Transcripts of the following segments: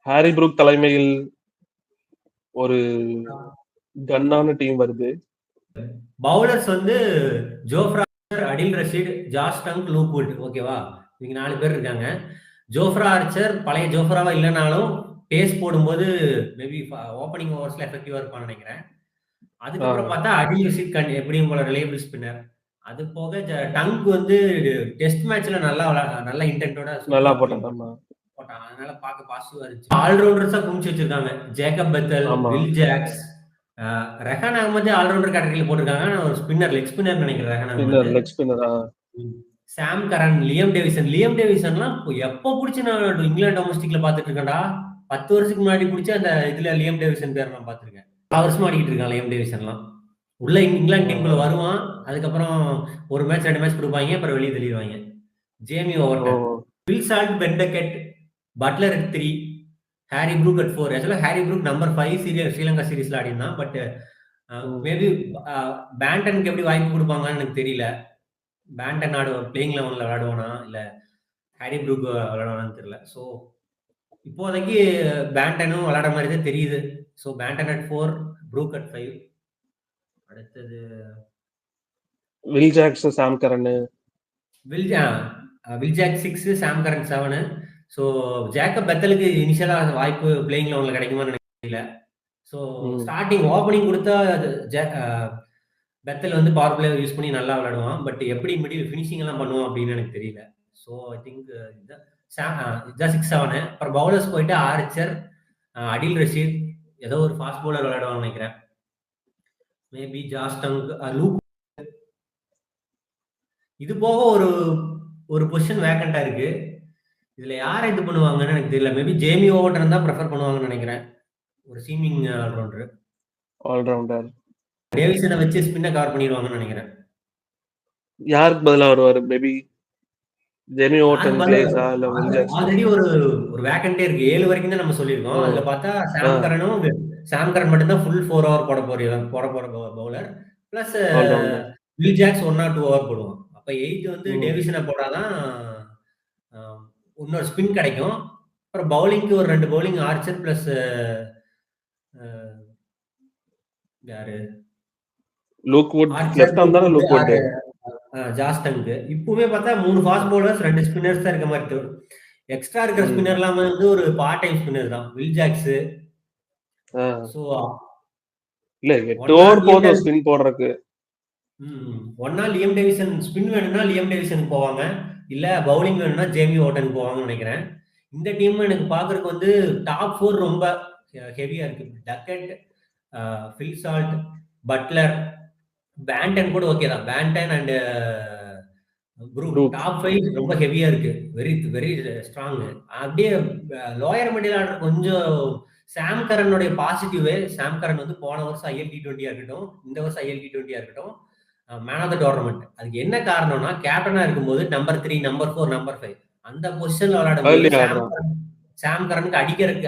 Harry Brook தலைமையில் ஒரு கன்னான டீம் வருது. பவுலர்ஸ் வந்து Jofra Archer, Adil Rashid, Josh Tongue, Luke Wood. ஓகேவா? இவங்க 4 பேர் இருக்காங்க. ஜோஃப்ரா ஆர்ச்சர் பழைய ஜோஃப்ராவா இல்லனாலும் பேஸ் போடும்போது மேபி ஓப்பனிங் ஓவர்ஸ்ல எஃபெக்டிவா இருப்பான்னு நினைக்கிறேன். அதுக்கப்புறம் பார்த்தா அடில் ரஷீத் எப்படியும் போல ரிலையபிள் ஸ்பின்னர். அது போக டங்க் வந்து டெஸ்ட் மேட்ச்ல நல்ல இன்டென்ட்டோட நல்லா சூப்பரா போட்டான். ஆமா. போட்டான். அதனால பார்க்க பாசிட்டிவா இருந்துச்சு. ஆல்ரவுண்டர்ஸா குமிச்சு வச்சிருக்காங்க. ஜேக்கப் பெத்தல், ஆமா. Will Jacks, Rehan Ahmed allrounder கேட்டகரியில போட்டிருக்காங்க. ஆனா ஒரு ஸ்பின்னர், லெக் ஸ்பின்னர் நினைக்கிறேன் Rehan Ahmed. Leg spinner. Sam Curran, Liam டேவிசன்லாம் எப்போ புடிச்சு நான் இங்கிலாந்து டொமஸ்டிக்ல பார்த்துட்டு இருக்கேன்டா. 10 வருஷத்துக்கு முன்னாடி புடிச்சு அந்த இதுல லியம் டேவிசன் பேர் நான் பார்த்திருக்கேன். 4 வருஷமா ஆடிக்கிட்டு இருக்கான் லியம் டேவிசன்லாம். உள்ள இங்கிலாந்து டீமுக்குள்ள வருவான். அதுக்கப்புறம் ஒரு மேட்ச் 2 மேட்ச் கொடுப்பாங்க. அப்புறம் வெளியே தள்ளிடுவாங்க. Jamie Overton, Will Salt, Ben Beckett, Buttler at 3, Harry Brook at 4. ஆக்சுவலா ஹாரி ப்ரூக் நம்பர் 5 ஸ்ரீலங்கா சீரீஸ்ல ஆடினான். பட் மேபி பேண்டனுக்கு எப்படி வாய்ப்பு கொடுப்பாங்கன்னு எனக்கு தெரியல. பேண்டன் பிளேயிங் லெவன்ல விளையாடுவானா இல்ல ஹாரி ப்ரூக் விளையாடுவானான்னு தெரியல. ஸோ இப்போதைக்கு பேண்டனும் விளையாடுற மாதிரி தான் தெரியுது. So Banton at 4, Brook at 5. அடுத்தது Will Jacks, Sam Curran. Will Jack 6, Sam Curran 7. So Jacob பெத்தலுக்கு இனிஷியலா வாய்ப்பு பிளேயிங் லெவன்ல கிடைக்குமான்னு எனக்கு தெரியல. ஸோ ஸ்டார்டிங் ஓப்பனிங் கொடுத்தா பெத்தல் வந்து பவர் பிளே யூஸ் பண்ணி நல்லா விளையாடுவான். பட் எப்படி மிடில் ஃபினிஷிங் எல்லாம் பண்ணுவான் அப்படின்னு எனக்கு தெரியல. ஸோ ஐ திங்க் இதான் 6-7. அப்புறம் பவுலர்ஸ் போயிட்டு ஆர்ச்சர், அடில் ரஷீத், ஏதோ ஒரு ஃபாஸ்ட் பவுலர் விளையாடுவான்னு நினைக்கிறேன். Maybe Josh Tongue, Luke. இது போக ஒரு பொசிஷன் வேக்கண்டா இருக்கு. இதுல யாரை இது பண்ணுவாங்கன்னு எனக்கு தெரியல. மேபி ஜேமி ஓவர்டன் தான் ப்ரிஃபர் பண்ணுவாங்கன்னு நினைக்கிறேன். ஒரு சீமிங் ஆல்ரவுண்டர் டேவிசனை வச்சு ஸ்பின்னை கவர் பண்ணிடுவாங்கன்னு நினைக்கிறேன். யாருக்கு பதிலா வருவாரு? மேபி ஜேமி ஓவர்டன் பிளேஸா இல்ல வில் ஜாக்ஸ்? ஆல்ரெடி ஒரு வேக்கண்டே இருக்கு. 7 வரைக்கும் தான் நம்ம சொல்லியிருக்கோம். அதுல பார்த்தா சாம் கரன் மட்டும் தான் ஃபுல் 4 ஓவர் போட போற bowler. Plus Will Jacks 1 or 2 over போடுவான். அப்ப 8 வந்து டேவிசனை போடாதான் இன்னொரு ஸ்பின் கிடைக்கும். அப்புறம் பவுலிங்க்கு ஒரு 2 பவுலிங் ஆர்ச்சர் பிளஸ் யாரு லூக் வுட். லெஃப்ட் ஆர்ம் தான லூக் வுட். Josh Tongue. இப்பவே பார்த்தா 3 ஃபாஸ்ட் பவுலர்ஸ் 2 ஸ்பின்னர்ஸ் தான் இருக்க மாதிரி தோணும். எக்ஸ்ட்ரா இருக்கிற ஸ்பின்னர் எல்லாம் வந்து ஒரு பார்ட் டைம் ஸ்பின்னர் தான். Will Jacks. சோ இல்ல 8 ஓவர் போதும் ஸ்பின் போடுறதுக்கு. ஒன்னா லியம் டேவிசன் ஸ்பின் வேணும்னா லியம் டேவிசனுக்கு போவாங்க. இல்ல பவுலிங் வேணும்னா ஜேமி ஓவர்டனுக்கு போவாங்கன்னு நினைக்கிறேன். இந்த டீம் எனக்கு பாக்குறதுக்கு வந்து டாப் 4 ரொம்ப ஹெவியா இருக்கு. Duckett, Phil Salt, Buttler, Banton கூட ஓகே தான். பேண்டன் அண்ட் ப்ரூக் டாப் 5 ரொம்ப ஹெவியா இருக்கு. Very very strong. அப்படியே லோயர் மிடில் ஆர்டர் கொஞ்சம் சாம் கரனுடைய பாசிட்டிவே. சாம் கரன் வந்து போன வருஷம் IL T20 இருக்கட்டும், இந்த வருஷம் IL T20 இருக்கட்டும், மேன் ஆஃப் த டோர்னமெண்ட். அதுக்கு என்ன காரணம்னா கேப்டனா இருக்கும்போது நம்பர் 3, நம்பர் 4, நம்பர் 5 அந்த பொசிஷன்ல விளையாடும்போது சாம் கரனுக்கு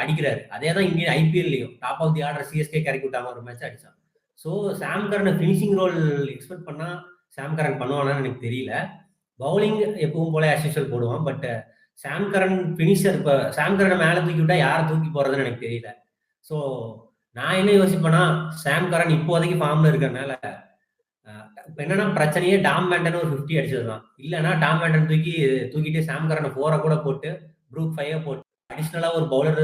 அடிக்கிறாரு. அதே தான் இந்தியன் IPL-லயும் top of the order CSK கரைக்கு விட்டாம ஒரு மேட்ச் அடிச்சான். ஸோ சாம் கரனை ஃபினிஷிங் ரோல் எக்ஸ்பெக்ட் பண்ணா சாம் கரன் பண்ணுவானான்னு எனக்கு தெரியல. பவுலிங் எப்பவும் போல ஆஸ் யூசுவல் போடுவான். But Sam Curran finisher. இப்போ சாம் கரனை மேலே தூக்கி விட்டா யாரை தூக்கி போறதுன்னு எனக்கு தெரியல. ஸோ நான் என்ன யோசிப்பேன்னா சாம் கரன் இப்போதைக்கு ஃபார்ம்ல இருக்கிறதுனால இப்போ என்னன்னா பிரச்சனையே டாம் பேண்டன் ஒரு 50 அடிச்சதுதான். இல்லைன்னா டாம் பேண்டன் தூக்கிட்டு சாம் கரனை 4 கூட போட்டு ப்ரூக் 5 போட்டு அடிஷ்னலா ஒரு பவுலர்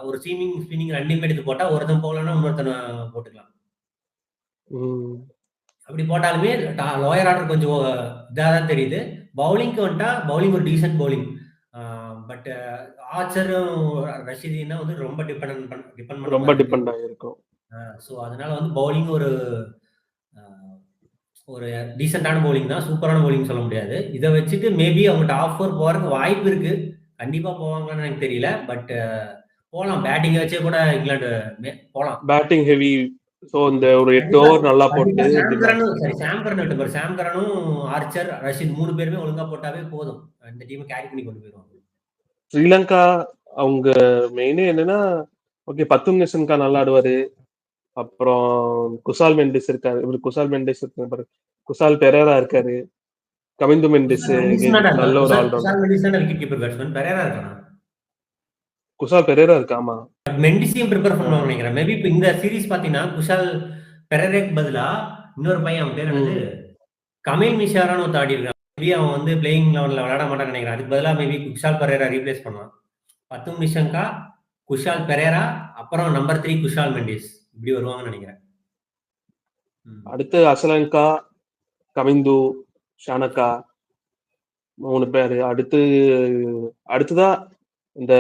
ஒரு சீமிங் ஸ்பின்னிங் 2 எடுத்து போட்டா ஒருத்தன் போலன்னா இன்னொருத்தனை போட்டுக்கலாம். அப்படி போட்டாலுமே லோயர் ஆர்டர் கொஞ்சம் இதாக தான் தெரியுது. பவுலிங்க்கு வந்துட்டா பவுலிங் ஒரு டீசென்ட் பவுலிங். பட் ஆர்ச்சரும் ரஷீதினா வந்து ரொம்ப டிபெண்ட் ஆகிருக்கும். ஸோ அதனால வந்து பவுலிங் ஒரு டீசென்டான பவுலிங் தான். சூப்பரான பவுலிங் சொல்ல முடியாது. இதை வச்சுட்டு மேபி அவங்க டாப் 4 போறதுக்கு வாய்ப்பு இருக்கு. கண்டிப்பா போவாங்கன்னு எனக்கு தெரியல. பட் போலாம். பேட்டிங் வச்சே கூட இங்கிலாந்து போலாம். Batting heavy. சோ இந்த ஒரு 8 ஓவர் நல்லா போட்டு சாம் கரனும் ஆர்ச்சர், ரஷீத் 3 பேருமே ஒழுங்கா போட்டாவே போதும். அந்த டீமை கேரி பண்ணி கொண்டு போயிடுவாங்க. ஸ்ரீலங்கா அவங்க மெயினே என்னன்னா ஓகே பத்தும் நேஷன்கா நல்லா ஆடுவாரு. அப்புறம் குசால் மெண்டிஸ் இருக்காரு. குசால் பெரேரா இருக்காரு. கமிந்து மெண்டிஸ் நல்ல ஒரு ஆல்ரவுண்டர். குஷால் பெரேரா இருக்கு. ஆமா. மெண்டிஸையும் ப்ரிப்பேர் பண்ணுவாங்க நினைக்கிறேன். மேபி இப்ப இந்த சீரிஸ் பாத்தீங்கன்னா குஷால் பெரேராக்கு பதிலா இன்னொரு பையன், அவன் பேர் என்னது, கமில் மிஷாரான்னு ஒருத்தன் ஆடி இருக்கான். மேபி அவன் வந்து பிளேயிங் லெவல்ல விளையாட மாட்டான்னு நினைக்கிறேன். அதுக்கு பதிலா மேபி குஷால் பெரேரா ரீப்ளேஸ் பண்ணலாம். பத்தும் நிஷங்கா, குஷால் பெரேரா, அப்புறம் நம்பர் 3 குஷால் மெண்டிஸ் இப்படி வருவாங்கன்னு நினைக்கிறேன். அடுத்து அசலங்கா, கமிந்து, ஷானக்கா 3 பேரு. அடுத்ததா இந்த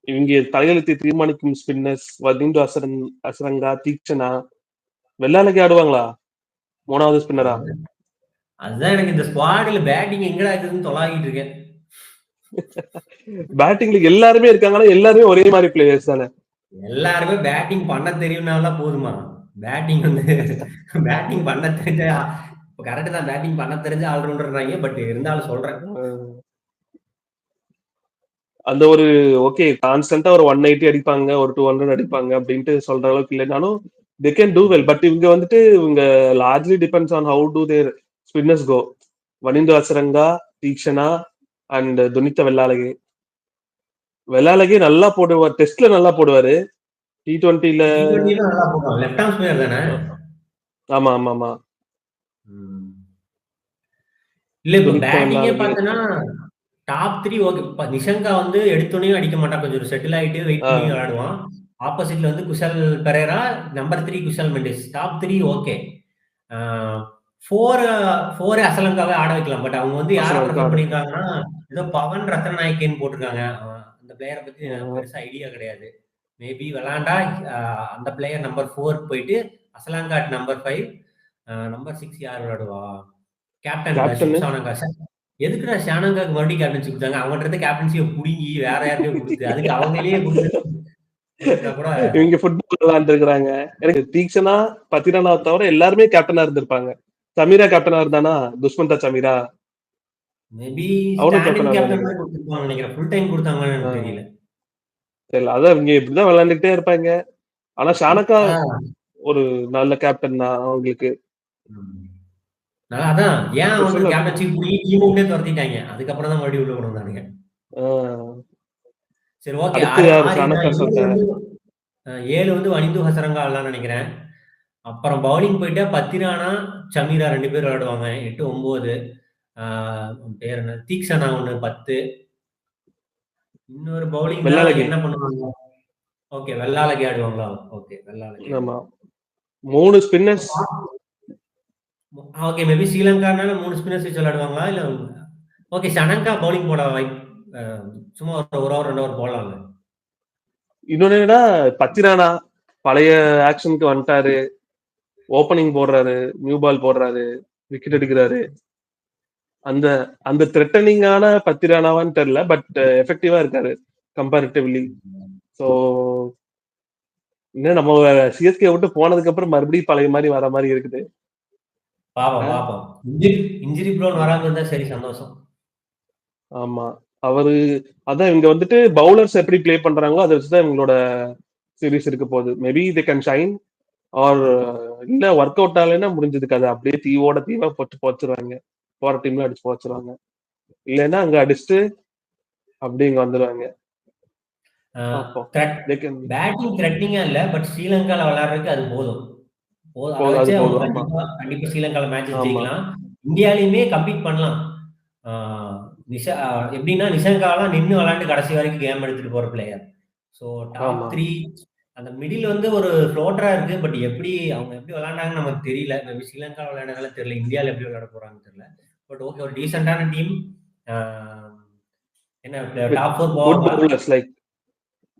இவங்க தலையெழுத்தை தீர்மானிக்கும் ஸ்பின்னர்ஸ் வதிந்து அசரங்கா, தீக்ஷனா, வெள்ளாலக்கி ஆடுவாங்களா 3வது ஸ்பின்னரா? அதுதான் எனக்கு இந்த ஸ்குவாட்ல பேட்டிங் எங்கடா இருக்குதுன்னு தொலாகிட்டு இருக்கேன். பேட்டிங்ல எல்லாருமே இருக்காங்கன்னா எல்லாருமே ஒரே மாதிரி பிளேயர்ஸ் தானே. எல்லாருமே பேட்டிங் பண்ண தெரியும்னால போதுமா? பேட்டிங் வந்து பேட்டிங் பண்ண தெரிஞ்ச கரெக்ட் தான், பேட்டிங் பண்ண தெரிஞ்ச ஆல்ரவுண்டர்றாங்க. பட் இருந்தாலும் சொல்றேன், அந்த ஒரு ஓகே கான்ஸ்டன்டா ஒரு 180 அடிப்பாங்க, ஒரு 200 அடிப்பாங்க அப்படின்ட்டு சொல்ற அளவுக்கு இல்லைனாலும் they can do well. But இவங்க வந்துட்டு இவங்க largely depends on how do their spinners go. Wanindu Hasaranga, Theekshana and Dunith Wellalage நல்லா போடுவார். டெஸ்ட்ல நல்லா போடுவாரு. T20ல நல்லா போடுவாங்க. லெஃப்ட் ஆர்ம் ஸ்பின்னர் தானே? ஆமா ஆமா ஆமா. இல்ல இப்ப பேட்டிங்கே பார்த்தனா டாப் 3 ஓகே. நிஷங்கா வந்து எடுத்தோனே அடிக்க மாட்டான். கொஞ்சம் செட்டில் ஆயிட்டு வெயிட் பண்ணி விளையாடுவான். ஆப்போசிட்ல வந்து Kusal Perera, number 3 Kusal Mendis. Top 3 okay. 4 அசலங்காவே ஆட வைக்கலாம். பட் அவங்க வந்து யாரை ப்ரிஃபர் பண்ணிருக்காங்கன்னா, ஏதோ பவன் ரத்னநாயக்கேன்னு போட்டிருக்காங்க. அந்த பிளேயரை பத்தி எனக்கு பெருசா ஐடியா கிடையாது. மேபி விளாண்டா அந்த பிளேயர் நம்பர் 4 போயிட்டு அசலங்கா அட் நம்பர் 5, நம்பர் 6 யார் விளையாடுவா? கேப்டன் ஷானங்கா. எதுக்குடா ஷானங்காக்கு மறுபடியும் கேப்டன்சி கொடுத்தாங்க? அவங்ககிட்ட இருந்து கேப்டன்சியை புடுங்கி வேற யாருக்கே கொடுத்து அதுக்கு அவங்களே கூட இவங்க ஃபுட்பால் விளையாண்டுருக்காங்க. எனக்கு தீக்ஷனா பத்திரானா தவிர எல்லாருமே கேப்டனா இருந்திருப்பாங்க. சமீரா கேப்டனா இருந்தானா? துஷ்மந்தா சமீரா மேபி அவனும் ஸ்டாண்டிங் கேப்டனா கேப்டன் கொடுத்திருப்பாங்க நினைக்கிறேன். ஃபுல் டைம் கொடுத்தாங்கன்னு எனக்கு தெரியல. தெரியல. அதான் இவங்க இப்படிதான் விளையாண்டுட்டே இருப்பாங்க. ஆனா ஷானக்கா ஒரு நல்ல கேப்டன் தான் அவங்களுக்கு. அதான் ஏன் அவங்க கேப்டன்சி புடி டீம் விட்டே துரத்திட்டாங்க. அதுக்கப்புறம் தான் மறுபடியும் உள்ள கொண்டு வந்தாங்க. சரி ஓகே. 7 வந்து வனிந்து ஹசரங்கா ஆடலாம்னு நினைக்கிறேன். அப்புறம் பவுலிங் போயிட்டா பத்திரானா, சமீரா 2 பேர் விளையாடுவாங்க. 8, 9. பேர் என்ன? தீக்ஷனா 1, 10. இன்னொரு பவுலிங் என்ன பண்ணுவாங்க? ஓகே, வெள்ளாலகி ஆடுவாங்களா? ஓகே, வெள்ளாலகி. ஆமா. 3 ஸ்பின்னர்ஸ். ஓகே, மேபி ஸ்ரீலங்கானால 3 ஸ்பின்னர்ஸ் வச்சு விளையாடுவாங்களா? இல்ல ஓகே, ஷனங்கா பவுலிங் போட சும்மா ஒரு ஓவர் 2 ஓவர் போடலாம்ல. இன்னொன்னு என்னன்னா பத்திரானா பழைய ஆக்ஷனுக்கு வந்துட்டாரு. ஓப்பனிங் போடுறாரு, நியூ பால் போடுறாரு, விக்கெட் எடுக்கிறாரு. அந்த அந்த த்ரெட்டனிங்கான பத்திரானாவான்னு தெரியல. பட் எஃபெக்டிவா இருக்காரு கம்பேரிட்டிவ்லி. ஸோ இன்னும் நம்ம சிஎஸ்கே விட்டு போனதுக்கு அப்புறம் மறுபடியும் பழைய மாதிரி வர மாதிரி இருக்குது. பாப்போம். இன்ஜுரி ப்ரோன் வராம இருந்தா சரி, சந்தோஷம். ஆமா. அவரு அதான் இவங்க வந்துட்டு பவுலர்ஸ் எப்படி பிளே பண்றாங்களோ அதை வச்சுதான் இவங்களோட சீரிஸ் இருக்க போகுது. Maybe they can shine or இல்ல ஒர்க் அவுட் ஆகலைன்னா முடிஞ்சதுக்கு அது அப்படியே தீவா போச்சுருவாங்க. போற டீம்ல அடிச்சு போச்சுருவாங்க. இல்லைன்னா அங்க அடிச்சுட்டு அப்படி இங்க வந்துருவாங்க. பேட்டிங் த்ரெட்னிங்கா இல்ல, பட் ஸ்ரீலங்கால விளையாடுறதுக்கு அது போதும். கண்டிப்பா ஸ்ரீலங்கால மேட்சஸ் ஜெயிக்கலாம். இந்தியாலயுமே கம்பீட் பண்ணலாம். எப்படின்னா நிஷங்காலாம் நின்று விளையாண்டு கடைசி வரைக்கும் கேம் எடுத்துட்டு போற பிளேயர். ஸோ டாப் 3 அந்த மிடில் வந்து ஒரு ஃப்ளோட்டரா இருக்கு. பட் அவங்க எப்படி விளையாண்டாங்கன்னு நமக்கு தெரியல. மேபி ஸ்ரீலங்கா விளையாடுறதுனால தெரியல, இந்தியாவில் எப்படி விளையாட போறாங்கன்னு தெரியல. பட் ஓகே, ஒரு டீசென்டான டீம். என்ன டாப் 4 போவாங்க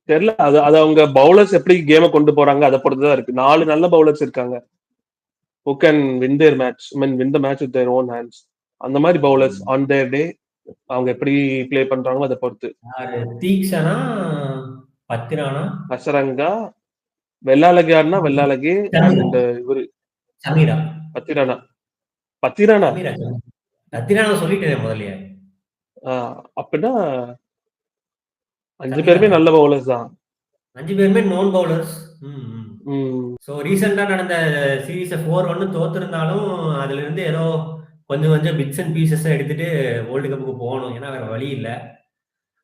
தெரியல. அது அவங்க பவுலர்ஸ் எப்படி கேமை கொண்டு போறாங்க அதை பொறுத்துதான் இருக்கு. 4 நல்ல பவுலர்ஸ் இருக்காங்க who can win their match. I mean win the match with their own hands. அந்த மாதிரி பவுலர்ஸ் ஆன் தேர் டே அவங்க எப்படி ப்ளே பண்றாங்களோ அதை பொறுத்து. தீக்ஷனா, பத்திரானா, அசரங்கா, வெள்ளாலகி ஆடுனா வெள்ளாலகி அண்ட் இவரு சமீரா. பத்திரானா சொல்லிட்டேன் முதல்லயே. அப்படின்னா 5 பேருமே நல்ல பவுலர்ஸ் தான். 5 பேருமே நோன் பவுலர்ஸ். ஸோ ரீசெண்டா நடந்த சீரீஸை 4-1 தோத்திருந்தாலும் அதுல இருந்து ஏதோ கொஞ்சம் பிட்ஸ் அண்ட் பீசஸ் எடுத்துட்டு வேர்ல்டு கப்புக்கு போகணும். ஏன்னா வேற வழி இல்லை.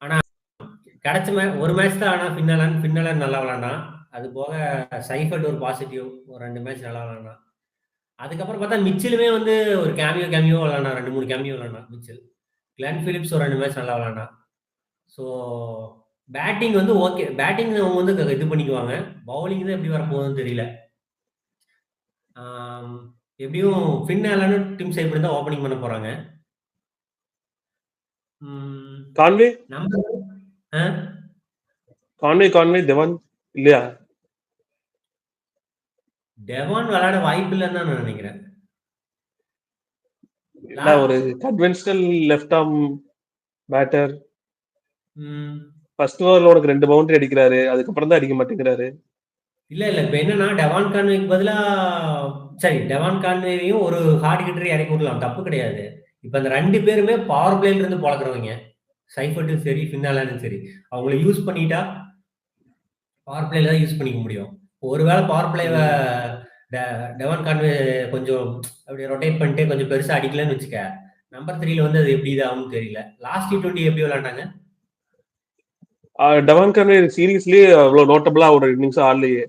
ஆனா கிடைச்ச ஒரு மேட்ச் தான். ஆனா பின்னலன் நல்லா விளையாண்டான். அது போக சைஃபர்ட் ஒரு பாசிட்டிவ், ஒரு 2 மேட்ச் நல்லா விளையாண்டான். அதுக்கப்புறம் பார்த்தா மிச்சிலுமே வந்து ஒரு கேமியோ விளையாண்டான். 2, 3 கேமியோ விளையாண்டான் மிச்சில். கிளென் பிலிப்ஸ் ஒரு 2 மேட்ச் நல்லா விளையாண்டான். ஸோ பேட்டிங் வந்து ஓகே. பேட்டிங் அவங்க வந்து இது பண்ணிக்குவாங்க. பவுலிங் தான் எப்படி வரப்போகுதுன்னு தெரியல. எப்படியும் ஃபின் ஆலனும் டிம் சைபர் தான் ஓப்பனிங் பண்ண போறாங்க. கான்வே தேவான் இல்லையா? டெவான் விளையாட வாய்ப்பு இல்லைன்னு தான் நான் நினைக்கிறேன். ஒரு conventional left arm batter. First ஓவர்ல உனக்கு 2 பவுண்டரி அடிக்கிறாரு, அதுக்கப்புறம் தான் அடிக்க மாட்டேங்கிறாரு. இல்ல இப்ப என்னன்னா டெவான் கான்வேக்கு பதிலா சரி டெவான் கான்வேவையும் ஒரு ஹார்ட் ஹிட்டரை இறக்கி விடலாம், தப்பு கிடையாது. இப்ப அந்த 2 பேருமே பவர் பிளேல இருந்து பழக்கிறவங்க. சைஃபர்ட்டும் சரி, ஃபின்னாலும் சரி. அவங்கள யூஸ் பண்ணிட்டா பவர் பிளேல தான் யூஸ் பண்ணிக்க முடியும். ஒருவேளை பவர் பிளேவை டெவான் கான்வே கொஞ்சம் அப்படி ரொட்டேட் பண்ணிட்டு கொஞ்சம் பெருசா அடிக்கலன்னு வச்சுக்க, நம்பர் 3ல வந்து அது எப்படி இதாகும்னு தெரியல. லாஸ்ட் T20 எப்படி விளையாண்டாங்க? டெவான் கான்வே சீரீஸ்லயே அவ்வளவு நோட்டபிளா ஒரு இன்னிங்ஸ் ஆடலையே.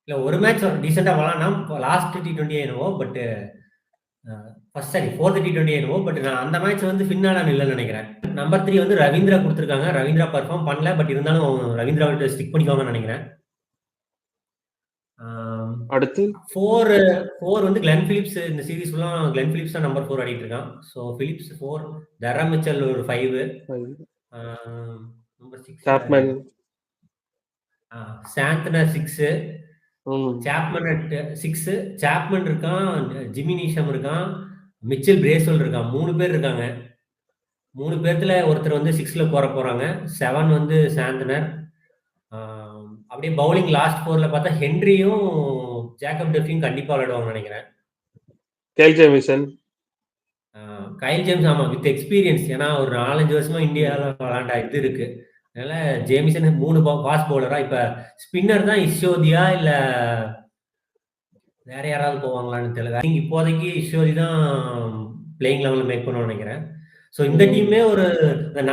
இல்ல ஒரு மேட்ச் டீசெண்டா விளையாண்டான் லாஸ்ட் T20 என்னவோ, பட் ஃபர்ஸ்ட் சரி 4th T20 என்னவோ, பட் நான் அந்த மேட்ச் வந்து ஃபின்னாலான் இல்லைன்னு நினைக்கிறேன். நம்பர் 3 வந்து ரவீந்திரா கொடுத்துருக்காங்க. ரவீந்திரா பர்ஃபார்ம் பண்ணல, பட் இருந்தாலும் ரவீந்திரா ஸ்டிக் பண்ணிக்குவாங்கன்னு நினைக்கிறேன். அடுத்து 4 வந்து கிளென் பிலிப்ஸ். இந்த சீரீஸ் ஃபுல்லா கிளென் பிலிப்ஸ் தான் நம்பர் 4 ஆடிட்டு இருக்கான். ஸோ பிலிப்ஸ் 4, தரம் மிச்சல் ஒரு 5, நம்பர் 6 சாப்மன், சாந்தனர் 6, சாப்மன் 6, சாப்மன் இருக்கான், ஜிம்மி நீஷம் இருக்கான், மிச்சல் பிரேஸ்வெல் இருக்கான். 3 பேர் இருக்காங்க. 3 பேர்த்துல ஒருத்தர் வந்து 6ல போறாங்க. 7 வந்து சாந்தனர். அப்படியே பவுலிங் லாஸ்ட் 4ல பார்த்தா ஹென்ரியும் ஜேக்கப் டெஃபியும் கண்டிப்பா விளையாடுவாங்கன்னு நினைக்கிறேன். கைல் ஜேம்ஸ் ஆமா, வித் எக்ஸ்பீரியன்ஸ். ஏன்னா ஒரு 4-5 வருஷமா இந்தியாவில் விளையாண்டா இது இருக்கு. அதனால ஜேமிசன் 3 ஃபாஸ்ட் பவுலரா. இப்ப ஸ்பின்னர் தான் இஷோதியா இல்ல வேற யாராவது போவாங்களான்னு தெரியல. இப்போதைக்கு இஷோதி தான் பிளேயிங் லெவல்ல மேக் பண்ணுவோம்னு நினைக்கிறேன். ஸோ இந்த டீமே ஒரு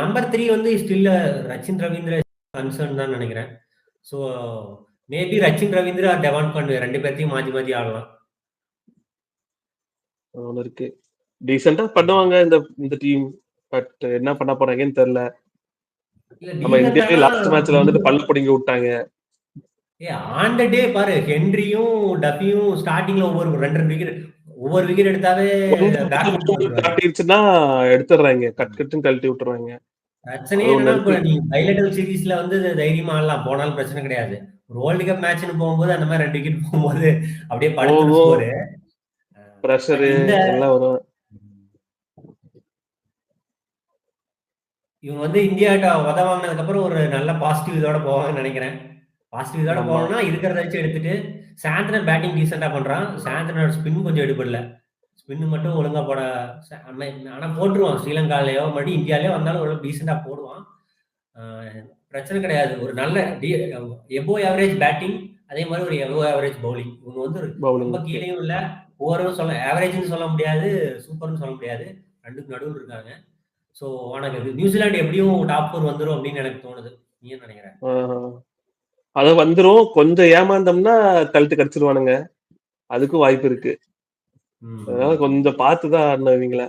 நம்பர் 3 வந்து ஸ்டில் ரச்சின் ரவீந்திர கன்சர்ன் தான் நினைக்கிறேன். So maybe Rachin Ravindra Devon Conway 2 பேர்த்தையும் மாத்தி ஆடலாம். இருக்கு டீசெண்டா பண்ணுவாங்க இந்த டீம். பட் என்ன பண்ண போறாங்கன்னு தெரியல. நம்ம இந்தியாவே லாஸ்ட் மேட்ச்ல வந்துட்டு பல்ல பிடிங்கி விட்டாங்க. ஆன் த டே பாரு, ஹென்ரியும் டஃபியும் ஸ்டார்டிங்ல ஒவ்வொரு 2 விக்கெட் எடுத்தாவே காட்டிடுச்சுன்னா எடுத்துடுறாங்க, கட்டுன்னு கழட்டி விட்டுறாங்க. பிரச்சனையே என்னன்னா, இப்ப நீ பைலேட்டரல் சீரீஸ்ல வந்து தைரியமா ஆடலாம், போனாலும் பிரச்சனை கிடையாது. ஒரு வேர்ல்டு கப் மேட்ச்னு போகும்போது அந்த மாதிரி 2 விக்கெட் போகும்போது அப்படியே படுத்துட்டு ஸ்கோர் பிரஷர் எல்லாம் வரும். இவங்க வந்து இந்தியாட்ட உதவாங்கினதுக்கு அப்புறம் ஒரு நல்ல பாசிட்டிவ் இதோட போவாங்கன்னு நினைக்கிறேன். பாசிட்டிவ் இதோட போகணும்னா இருக்கிறத வச்சு எடுத்துட்டு சாந்தனர் பேட்டிங் டீசெண்டா பண்றான். சாந்தனர் ஸ்பின் கொஞ்சம் எடுபடல. ஸ்பின் மட்டும் ஒழுங்கா போட ஆனா போட்டுருவான். ஸ்ரீலங்காலயோ மறுபடியும் இந்தியாலயோ வந்தாலும் ஒரு டீசெண்டா போடுவான். பிரச்சனை கிடையாது. ஒரு நல்ல எபோ ஆவரேஜ் பேட்டிங், அதே மாதிரி ஒரு எபோ ஆவரேஜ் பவுலிங். இவங்க வந்து ரொம்ப கீழேயும் இல்ல, ஓவரும் சொல்ல ஆவரேஜ்னு சொல்ல முடியாது, சூப்பர்னு சொல்ல முடியாது, ரெண்டுக்கு நடுவில் இருக்காங்க. ஸோ உனக்கு நியூசிலாந்து எப்படியும் டாப் 4 வந்துடும் அப்படின்னு எனக்கு தோணுது. நீ என்ன நினைக்கிற? அது வந்துரும். கொஞ்சம் ஏமாந்தோம்னா கழுத்து கடிச்சிருவானுங்க, அதுக்கும் வாய்ப்பு இருக்கு. அதனால கொஞ்சம் பார்த்துதான் ஆடணும் இவங்கள.